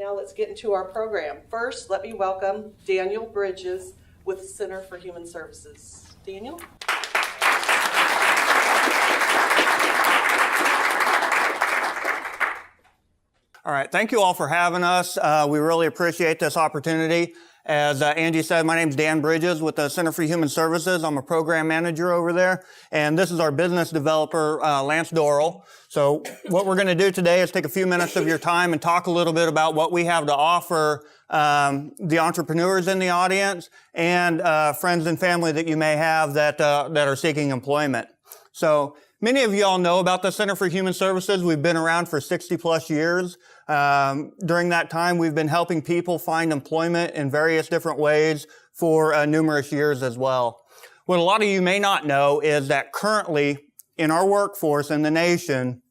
Now let's get into our program. First, let me welcome Daniel Bridges with the Center for Human Services. Daniel? All right, thank you all for having us. We really appreciate this opportunity. As Angie said, my name is Dan Bridges with the Center for Human Services. I'm a program manager over there, and this is our business developer, Lance Dorrell. So what we're going to do today is take a few minutes of your time and talk a little bit about what we have to offer the entrepreneurs in the audience and friends and family that you may have that are seeking employment. So many of you all know about the Center for Human Services. We've been around for 60 plus years. During that time, we've been helping people find employment in various different ways for numerous years as well. What a lot of you may not know is that currently in our workforce in the nation,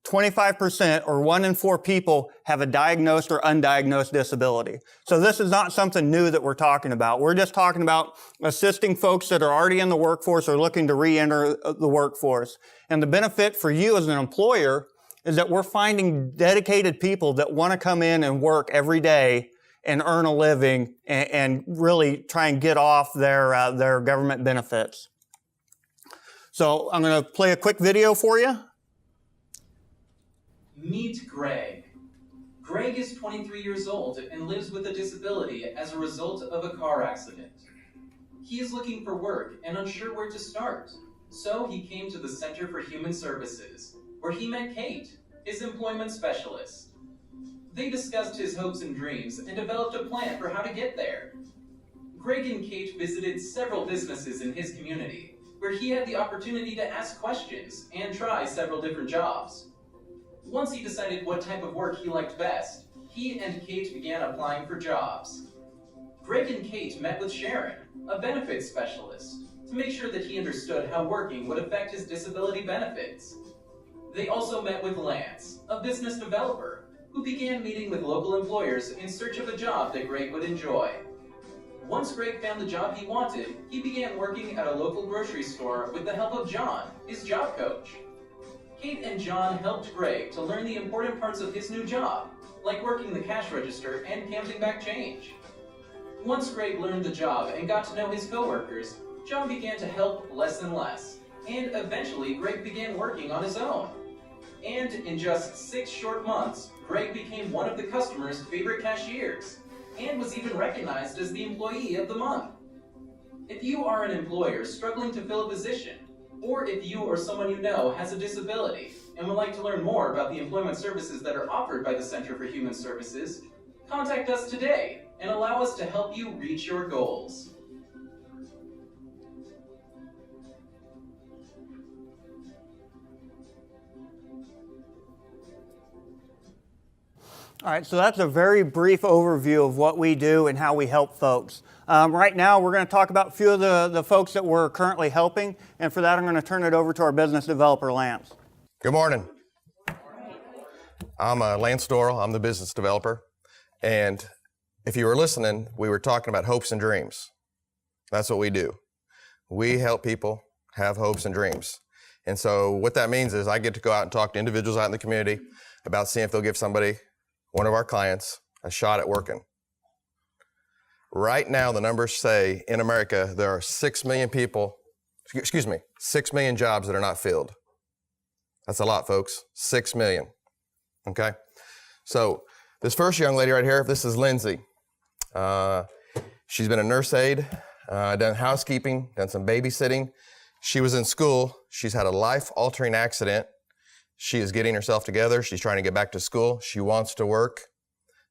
25% or 1 in 4 people have a diagnosed or undiagnosed disability. So this is not something new that we're talking about. We're just talking about assisting folks that are already in the workforce or looking to re-enter the workforce. And the benefit for you as an employer is that we're finding dedicated people that want to come in and work every day and earn a living and really try and get off their government benefits. So I'm going to play a quick video for you. Meet Greg. Greg is 23 years old and lives with a disability as a result of a car accident. He is looking for work and unsure where to start, so he came to the Center for Human Services, where he met Kate, his employment specialist. They discussed his hopes and dreams and developed a plan for how to get there. Greg and Kate visited several businesses in his community, where he had the opportunity to ask questions and try several different jobs. Once he decided what type of work he liked best, he and Kate began applying for jobs. Greg and Kate met with Sharon, a benefits specialist, to make sure that he understood how working would affect his disability benefits. They also met with Lance, a business developer, who began meeting with local employers in search of a job that Greg would enjoy. Once Greg found the job he wanted, he began working at a local grocery store with the help of John, his job coach. Kate and John helped Greg to learn the important parts of his new job, like working the cash register and counting back change. Once Greg learned the job and got to know his coworkers, John began to help less and less, and eventually Greg began working on his own. And in just 6 short months, Greg became one of the customer's favorite cashiers, and was even recognized as the Employee of the Month. If you are an employer struggling to fill a position, or if you or someone you know has a disability and would like to learn more about the employment services that are offered by the Center for Human Services, contact us today and allow us to help you reach your goals. All right, so that's a very brief overview of what we do and how we help folks. Right now, we're going to talk about a few of the folks that we're currently helping, and for that, I'm going to turn it over to our business developer, Lance. Good morning. I'm Lance Dorrell. I'm the business developer, and if you were listening, we were talking about hopes and dreams. That's what we do. We help people have hopes and dreams. And so what that means is I get to go out and talk to individuals out in the community about seeing if they'll give somebody, one of our clients, a shot at working. Right now, the numbers say in America, there are 6 million people, 6 million jobs that are not filled. That's a lot, folks. 6 million. Okay? So this first young lady right here, this is Lindsay. She's been a nurse aide, done housekeeping, done some babysitting. She was in school. She's had a life-altering accident. She is getting herself together. She's trying to get back to school. She wants to work.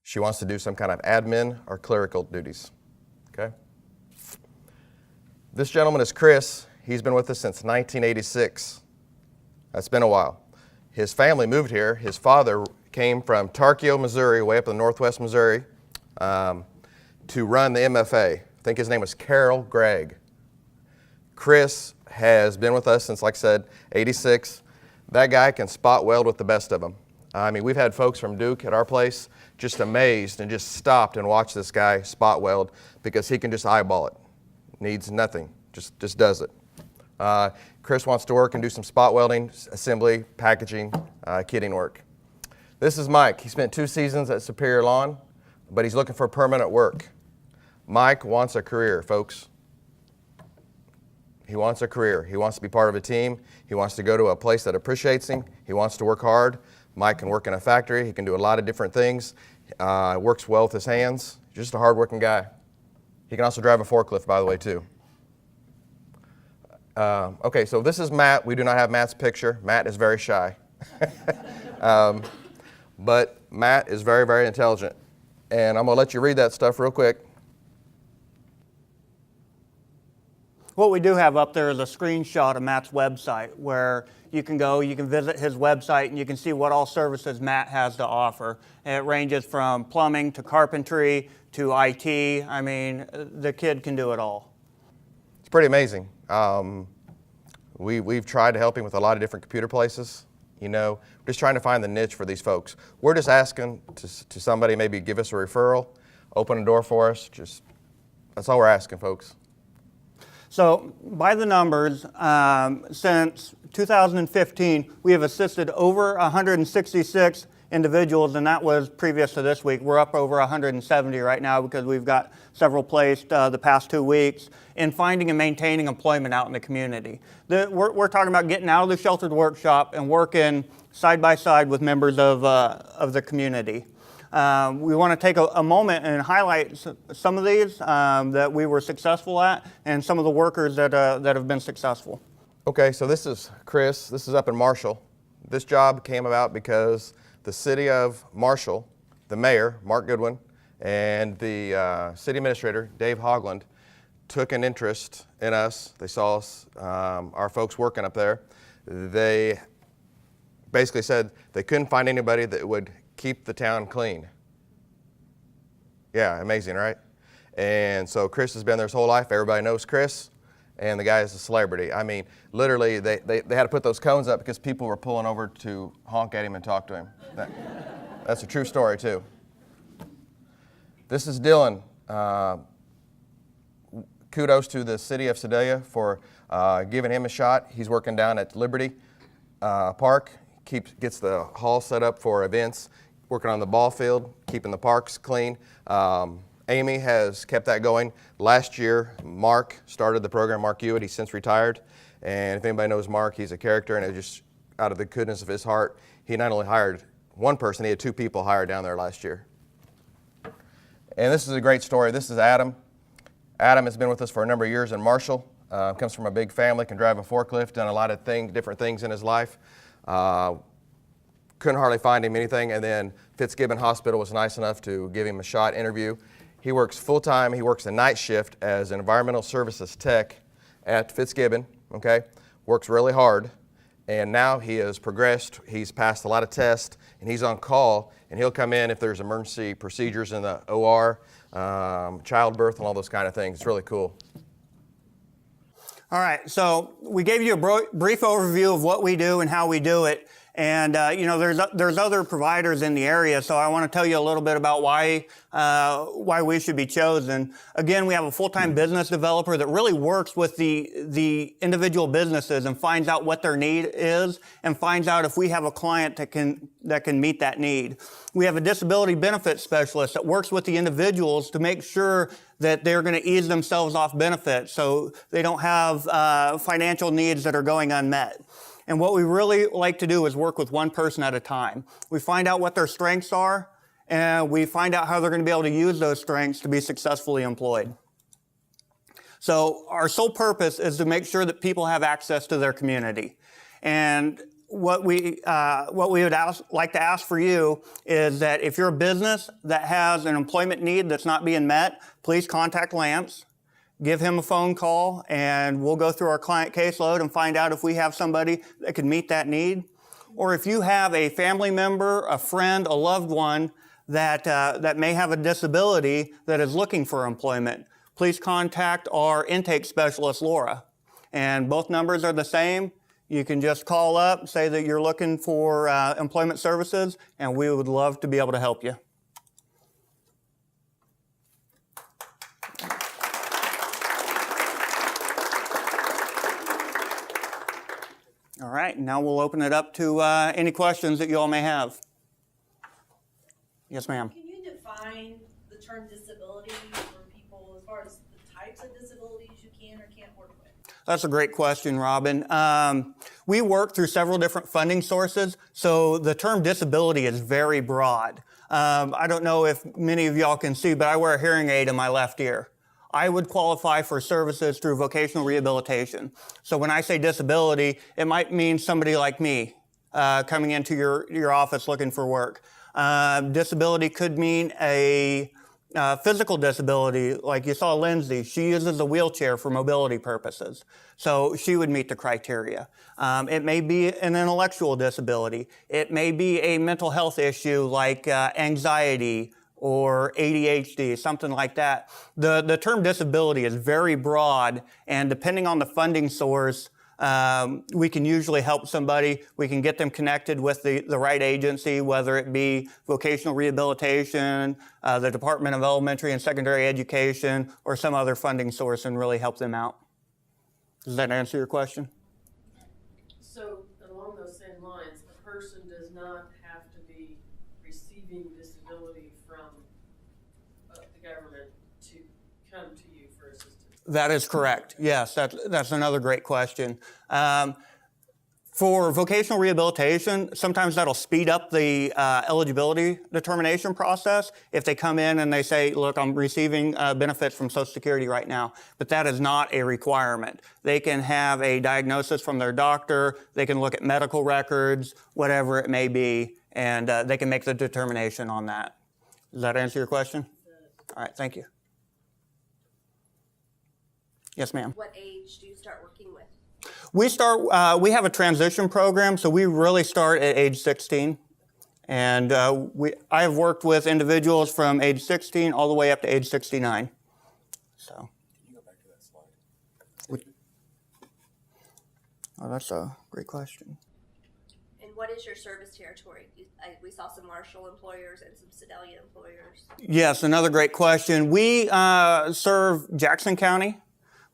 She wants to do some kind of admin or clerical duties. Okay? This gentleman is Chris. He's been with us since 1986. That's been a while. His family moved here. His father came from Tarkio, Missouri, way up in northwest Missouri, to run the MFA. I think his name was Carol Gregg. Chris has been with us since, like I said, 86. That guy can spot weld with the best of them. I mean, we've had folks from Duke at our place just amazed and just stopped and watched this guy spot weld because he can just eyeball it. Needs nothing, just does it. Chris wants to work and do some spot welding, assembly, packaging, kitting work. This is Mike. He spent 2 seasons at Superior Lawn, but he's looking for permanent work. Mike wants a career, folks. He wants a career. He wants to be part of a team. He wants to go to a place that appreciates him. He wants to work hard. Mike can work in a factory. He can do a lot of different things. Works well with his hands. Just a hard-working guy. He can also drive a forklift, by the way, too. Okay, so this is Matt. We do not have Matt's picture. Matt is very shy. But Matt is very, very intelligent. And I'm going to let you read that stuff real quick. What we do have up there is a screenshot of Matt's website where you can go, you can visit his website, and you can see what all services Matt has to offer. And it ranges from plumbing to carpentry to IT. I mean, the kid can do it all. It's pretty amazing. We've tried to help him with a lot of different computer places. You know, just trying to find the niche for these folks. We're just asking to somebody maybe give us a referral, open a door for us. That's all we're asking, folks. So by the numbers, since 2015, we have assisted over 166 individuals, and that was previous to this week. We're up over 170 right now because we've got several placed the past 2 weeks in finding and maintaining employment out in the community. We're talking about getting out of the sheltered workshop and working side by side with members of the community. We want to take a moment and highlight some of these that we were successful at and some of the workers that have been successful. Okay, so this is Chris. This is up in Marshall. This job came about because the city of Marshall, the mayor, Mark Goodwin, and the city administrator, Dave Hogland, took an interest in us. They saw us, our folks working up there. They basically said they couldn't find anybody that would keep the town clean. Yeah, amazing, right? And so Chris has been there his whole life. Everybody knows Chris, and the guy is a celebrity. I mean, literally, they had to put those cones up because people were pulling over to honk at him and talk to him. That's a true story, too. This is Dylan. Kudos to the city of Sedalia for giving him a shot. He's working down at Liberty Park. Gets the hall set up for events, working on the ball field, keeping the parks clean. Amy has kept that going. Last year, Mark started the program, Mark Hewitt. He's since retired. And if anybody knows Mark, he's a character, and it just out of the goodness of his heart, he not only hired one person, he had 2 people hired down there last year. And this is a great story. This is Adam. Adam has been with us for a number of years in Marshall. Comes from a big family, can drive a forklift, done a lot of different things in his life. Couldn't hardly find him anything, and then Fitzgibbon Hospital was nice enough to give him a shot interview. He works full-time. He works the night shift as an environmental services tech at Fitzgibbon, okay? Works really hard, and now he has progressed. He's passed a lot of tests, and he's on call, and he'll come in if there's emergency procedures in the OR, childbirth, and all those kind of things. It's really cool. All right, so we gave you a brief overview of what we do and how we do it. And, you know, there's other providers in the area, so I want to tell you a little bit about why we should be chosen. Again, we have a full-time business developer that really works with the individual businesses and finds out what their need is and finds out if we have a client that can meet that need. We have a disability benefits specialist that works with the individuals to make sure that they're going to ease themselves off benefits so they don't have financial needs that are going unmet. And what we really like to do is work with one person at a time. We find out what their strengths are, and we find out how they're going to be able to use those strengths to be successfully employed. So our sole purpose is to make sure that people have access to their community. And what we would like to ask for you is that if you're a business that has an employment need that's not being met, please contact Lance. Give him a phone call, and we'll go through our client caseload and find out if we have somebody that can meet that need. Or if you have a family member, a friend, a loved one that may have a disability that is looking for employment, please contact our intake specialist, Laura. And both numbers are the same. You can just call up, say that you're looking for employment services, and we would love to be able to help you. All right, now we'll open it up to any questions that you all may have. Yes, ma'am. Can you define the term disability for people as far as the types of disabilities you can or can't work with? That's a great question, Robin. We work through several different funding sources, so the term disability is very broad. I don't know if many of y'all can see, but I wear a hearing aid in my left ear. I would qualify for services through vocational rehabilitation. So when I say disability, it might mean somebody like me coming into your office looking for work. Disability could mean a physical disability, like you saw Lindsay. She uses a wheelchair for mobility purposes, so she would meet the criteria. It may be an intellectual disability. It may be a mental health issue like anxiety or ADHD, something like that. The term disability is very broad, and depending on the funding source, we can usually help somebody. We can get them connected with the right agency, whether it be vocational rehabilitation, the Department of Elementary and Secondary Education, or some other funding source, and really help them out. Does that answer your question? So along those same lines, a person does not have to be receiving disability from the government to come to you for assistance. That is correct. Yes, that's another great question. For vocational rehabilitation, sometimes that'll speed up the eligibility determination process if they come in and they say, look, I'm receiving benefits from Social Security right now, but that is not a requirement. They can have a diagnosis from their doctor, they can look at medical records, whatever it may be, and they can make the determination on that. Does that answer your question? All right, thank you. Yes, ma'am. What age do you start working with? We have a transition program, so we really start at age 16. And I have worked with individuals from age 16 all the way up to age 69. So. Can you go back to that slide? Oh, that's a great question. And what is your service territory? We saw some Marshall employers and some Sedalia employers. Yes, another great question. We serve Jackson County.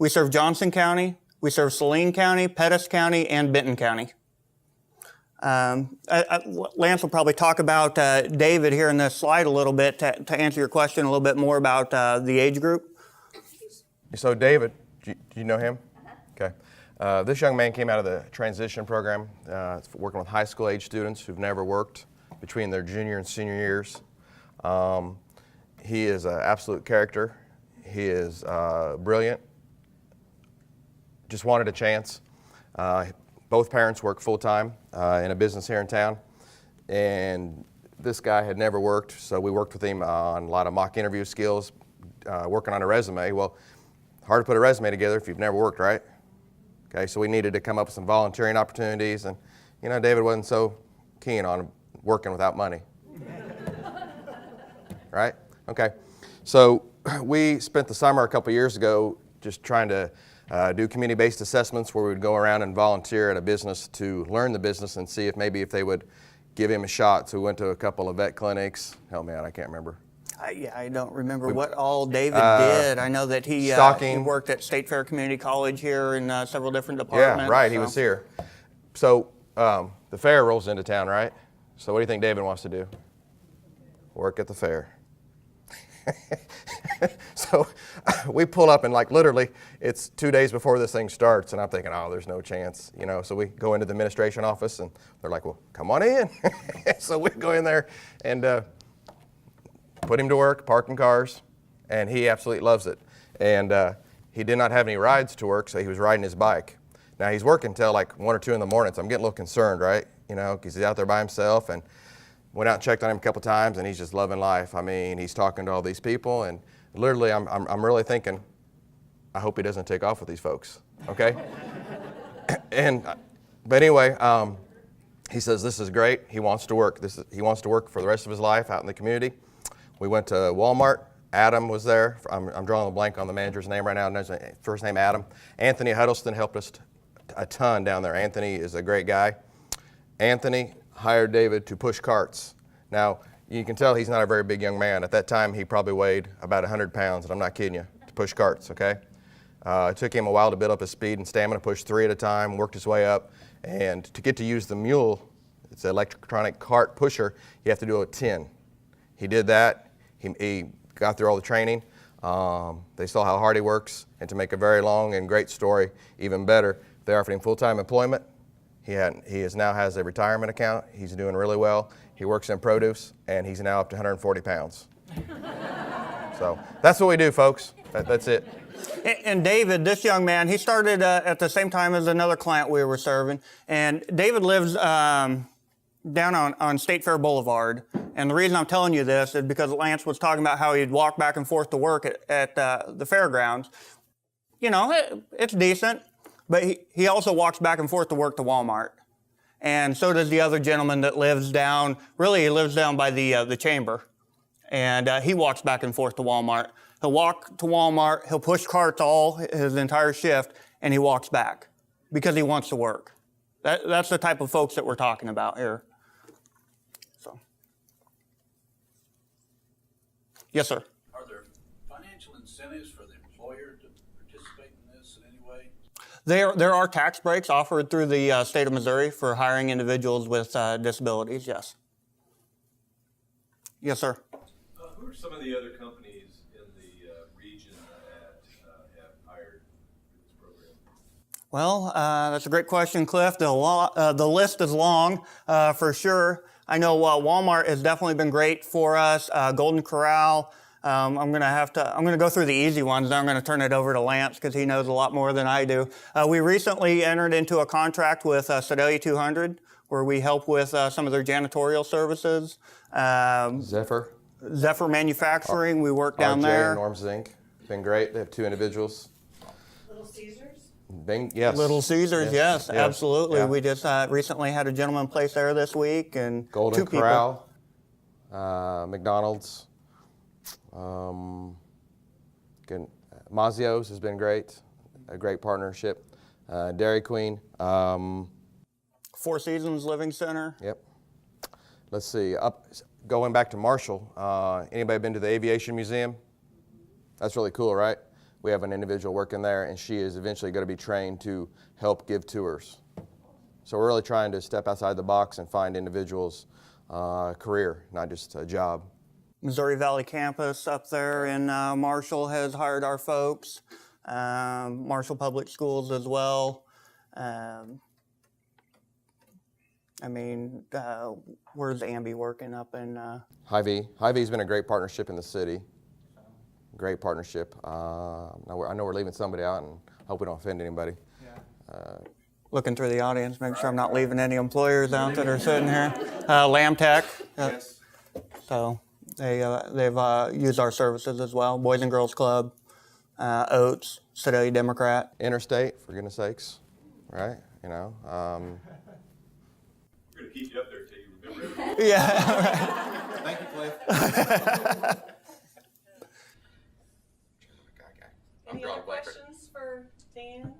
We serve Johnson County, we serve Saline County, Pettis County, and Benton County. Lance will probably talk about David here in this slide a little bit to answer your question a little bit more about the age group. So David, do you know him? Okay. This young man came out of the transition program, working with high school age students who've never worked between their junior and senior years. He is an absolute character. He is brilliant. Just wanted a chance. Both parents work full-time in a business here in town, and this guy had never worked, so we worked with him on a lot of mock interview skills, working on a resume. Well, hard to put a resume together if you've never worked, right? Okay, so we needed to come up with some volunteering opportunities, and you know, David wasn't so keen on working without money. Right? Okay. So we spent the summer a couple years ago just trying to do community-based assessments where we would go around and volunteer at a business to learn the business and see if they would give him a shot. So we went to a couple of vet clinics. Help me out, I can't remember. I don't remember what all David did. I know that he worked at State Fair Community College here in several different departments. Yeah, right, he was here. So the fair rolls into town, right? So what do you think David wants to do? Work at the fair. So we pull up and like literally it's 2 days before this thing starts, and I'm thinking, oh, there's no chance, you know. So we go into the administration office and they're like, well, come on in. So we go in there and put him to work, parking cars, and he absolutely loves it. And he did not have any rides to work, so he was riding his bike. Now he's working till like 1 or 2 in the morning, so I'm getting a little concerned, right? You know, because he's out there by himself, and went out and checked on him a couple times, and he's just loving life. I mean, he's talking to all these people, and literally, I'm really thinking, I hope he doesn't take off with these folks, okay? But anyway, he says this is great. He wants to work. He wants to work for the rest of his life out in the community. We went to Walmart. Adam was there. I'm drawing a blank on the manager's name right now. First name Adam. Anthony Huddleston helped us a ton down there. Anthony is a great guy. Anthony hired David to push carts. Now, you can tell he's not a very big young man. At that time, he probably weighed about 100 pounds, and I'm not kidding you, to push carts, okay? It took him a while to build up his speed and stamina, push 3 at a time, worked his way up, and to get to use the mule, it's an electronic cart pusher, you have to do a 10. He did that. He got through all the training. They saw how hard he works, and to make a very long and great story even better, they offered him full-time employment. He now has a retirement account. He's doing really well. He works in produce, and he's now up to 140 pounds. So that's what we do, folks. That's it. And David, this young man, he started at the same time as another client we were serving. And David lives down on State Fair Boulevard. And the reason I'm telling you this is because Lance was talking about how he'd walk back and forth to work at the fairgrounds. You know, it's decent, but he also walks back and forth to work to Walmart. And so does the other gentleman that lives down, really he lives down by the chamber. And he walks back and forth to Walmart. He'll walk to Walmart, he'll push carts all his entire shift, and he walks back because he wants to work. That's the type of folks that we're talking about here. So, yes, sir. Are there financial incentives for the employer to participate in this in any way? There are tax breaks offered through the state of Missouri for hiring individuals with disabilities, yes. Yes, sir. Who are some of the other companies in the region that have hired this program? Well, that's a great question, Cliff. The list is long, for sure. I know Walmart has definitely been great for us. Golden Corral. I'm going to go through the easy ones. Then I'm going to turn it over to Lance because he knows a lot more than I do. We recently entered into a contract with Sedalia 200 where we help with some of their janitorial services. Zephyr Manufacturing, we work down there. Norm's Inc. Been great. They have 2 individuals. Little Caesars? Yes. Little Caesars, yes, absolutely. Yeah. We just recently had a gentleman place there this week, and Golden 2 people. Corral, McDonald's, Mazio's has been great, a great partnership. Dairy Queen. Four Seasons Living Center. Yep. Let's see. Going back to Marshall, anybody been to the Aviation Museum? That's really cool, right? We have an individual working there, and she is eventually going to be trained to help give tours. So we're really trying to step outside the box and find individuals' career, not just a job. Missouri Valley Campus up there in Marshall has hired our folks. Marshall Public Schools as well. Where's Amby working up in? Hy-Vee. Hy-Vee's been a great partnership in the city. Great partnership. I know we're leaving somebody out, and hope we don't offend anybody. Looking through the audience, make sure I'm not leaving any employers out that are sitting here. Lamb Tech. Yes. So they've used our services as well. Boys and Girls Club, Oates, Sedalia Democrat. Interstate, for goodness sakes, right? You know. We're going to keep you up there until you remember everything. Yeah. Thank you, Cliff. Any other questions for Dan?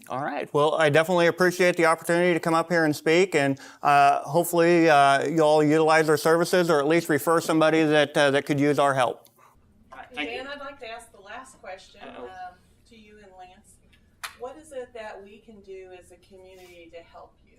All right. Well, I definitely appreciate the opportunity to come up here and speak, and hopefully you all utilize our services or at least refer somebody that could use our help. Dan, I'd like to ask the last question to you and Lance. What is it that we can do as a community to help you?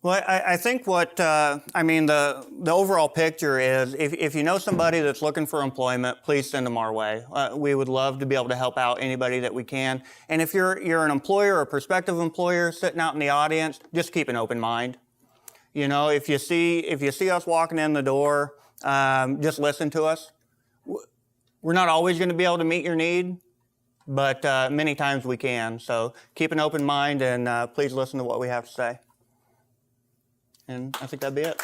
Well, I think the overall picture is if you know somebody that's looking for employment, please send them our way. We would love to be able to help out anybody that we can. And if you're an employer or a prospective employer sitting out in the audience, just keep an open mind. You know, if you see us walking in the door, just listen to us. We're not always going to be able to meet your need, but many times we can. So keep an open mind and please listen to what we have to say. And I think that'd be it.